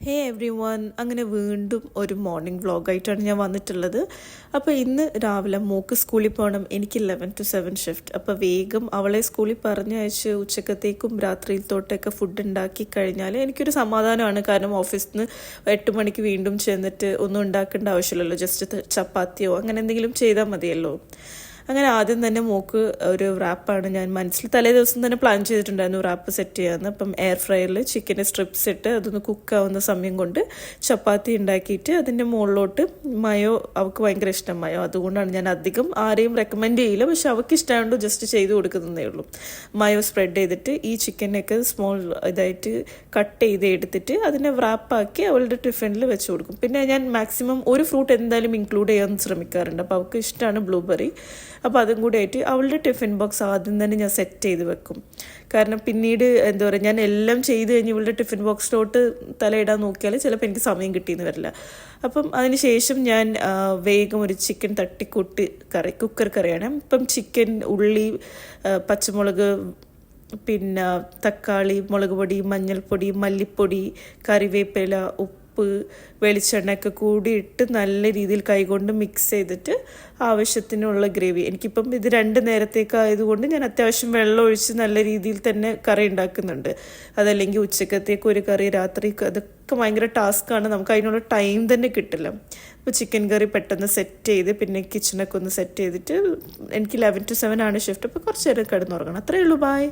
ഹേ every one, അങ്ങനെ വീണ്ടും ഒരു മോർണിംഗ് വ്ളോഗായിട്ടാണ് ഞാൻ വന്നിട്ടുള്ളത്. അപ്പോൾ ഇന്ന് രാവിലെ മോക്ക് സ്കൂളിൽ പോകണം. എനിക്ക് 11 to 7 ഷിഫ്റ്റ്. അപ്പോൾ വേഗം അവളെ സ്കൂളിൽ പറഞ്ഞയച്ച് ഉച്ചക്കത്തേക്കും രാത്രിയിലത്തോട്ടൊക്കെ ഫുഡ് ഉണ്ടാക്കി കഴിഞ്ഞാൽ എനിക്കൊരു സമാധാനമാണ്. കാരണം ഓഫീസിൽ നിന്ന് 8 മണിക്ക് വീണ്ടും ചെന്നിട്ട് ഒന്നും ഉണ്ടാക്കേണ്ട ആവശ്യമില്ലല്ലോ. ജസ്റ്റ് ചപ്പാത്തിയോ അങ്ങനെ എന്തെങ്കിലും ചെയ്താൽ മതിയല്ലോ. അങ്ങനെ ആദ്യം തന്നെ മോക്ക് ഒരു റാപ്പാണ് ഞാൻ മനസ്സിൽ തലേ ദിവസം തന്നെ പ്ലാൻ ചെയ്തിട്ടുണ്ടായിരുന്നു റാപ്പ് സെറ്റ് ചെയ്യാമെന്ന്. അപ്പം എയർ ഫ്രയറിൽ ചിക്കന് സ്ട്രിപ്സ് ഇട്ട് അതൊന്ന് കുക്കാവുന്ന സമയം കൊണ്ട് ചപ്പാത്തി ഉണ്ടാക്കിയിട്ട് അതിൻ്റെ മുകളിലോട്ട് മയോ, അവൾക്ക് ഭയങ്കര ഇഷ്ടം മയോ, അതുകൊണ്ടാണ് ഞാൻ അധികം ആരെയും റെക്കമെൻഡ് ചെയ്യില്ല, പക്ഷെ അവൾക്ക് ഇഷ്ടമായതുകൊണ്ട് ജസ്റ്റ് ചെയ്ത് കൊടുക്കുന്നതേ ഉള്ളൂ. മയോ സ്പ്രെഡ് ചെയ്തിട്ട് ഈ ചിക്കനൊക്കെ സ്മോൾ ഇതായിട്ട് കട്ട് ചെയ്ത് എടുത്തിട്ട് അതിനെ റാപ്പാക്കി അവളുടെ ടിഫിനിൽ വെച്ച് കൊടുക്കും. പിന്നെ ഞാൻ മാക്സിമം ഒരു ഫ്രൂട്ട് എന്തായാലും ഇൻക്ലൂഡ് ചെയ്യാൻ ശ്രമിക്കാറുണ്ട്. അപ്പോൾ അവൾക്ക് ഇഷ്ടമാണ് ബ്ലൂബെറി. അപ്പോൾ അതും കൂടി ആയിട്ട് അവളുടെ ടിഫിൻ ബോക്സ് ആദ്യം തന്നെ ഞാൻ സെറ്റ് ചെയ്ത് വെക്കും. കാരണം പിന്നീട് എന്താ പറയുക, ഞാൻ എല്ലാം ചെയ്ത് കഴിഞ്ഞ് ഇവളുടെ ടിഫിൻ ബോക്സിലോട്ട് തലയിടാൻ നോക്കിയാൽ ചിലപ്പോൾ എനിക്ക് സമയം കിട്ടിയെന്ന് വരില്ല. അപ്പം അതിന് ശേഷം ഞാൻ വേഗം ഒരു ചിക്കൻ തട്ടിക്കൂട്ടി കറി, കുക്കർ കറിയാണ്. ഇപ്പം ചിക്കൻ, ഉള്ളി, പച്ചമുളക്, പിന്നെ തക്കാളി, മുളക് പൊടി, മഞ്ഞൾപ്പൊടി, മല്ലിപ്പൊടി, കറിവേപ്പില, ഉപ്പ്, വെളിച്ചെണ്ണയൊക്കെ കൂടി ഇട്ട് നല്ല രീതിയിൽ കൈകൊണ്ട് മിക്സ് ചെയ്തിട്ട് ആവശ്യത്തിനുള്ള ഗ്രേവി. എനിക്കിപ്പം ഇത് 2 നേരത്തേക്ക് ആയതുകൊണ്ട് ഞാൻ അത്യാവശ്യം വെള്ളം ഒഴിച്ച് നല്ല രീതിയിൽ തന്നെ കറി ഉണ്ടാക്കുന്നുണ്ട്. അതല്ലെങ്കിൽ ഉച്ചക്കത്തേക്ക് ഒരു കറി, രാത്രി, അതൊക്കെ ഭയങ്കര ടാസ്ക്കാണ്. നമുക്ക് അതിനുള്ള ടൈം തന്നെ കിട്ടില്ല. അപ്പോൾ ചിക്കൻ കറി പെട്ടെന്ന് സെറ്റ് ചെയ്ത് പിന്നെ കിച്ചണൊക്കെ ഒന്ന് സെറ്റ് ചെയ്തിട്ട് എനിക്ക് 11 to 7 ആണ് ഷിഫ്റ്റ്. അപ്പോൾ കുറച്ച് നേരം കിടന്നുറങ്ങണം. അത്രയേ ഉള്ളൂ. ബായ്.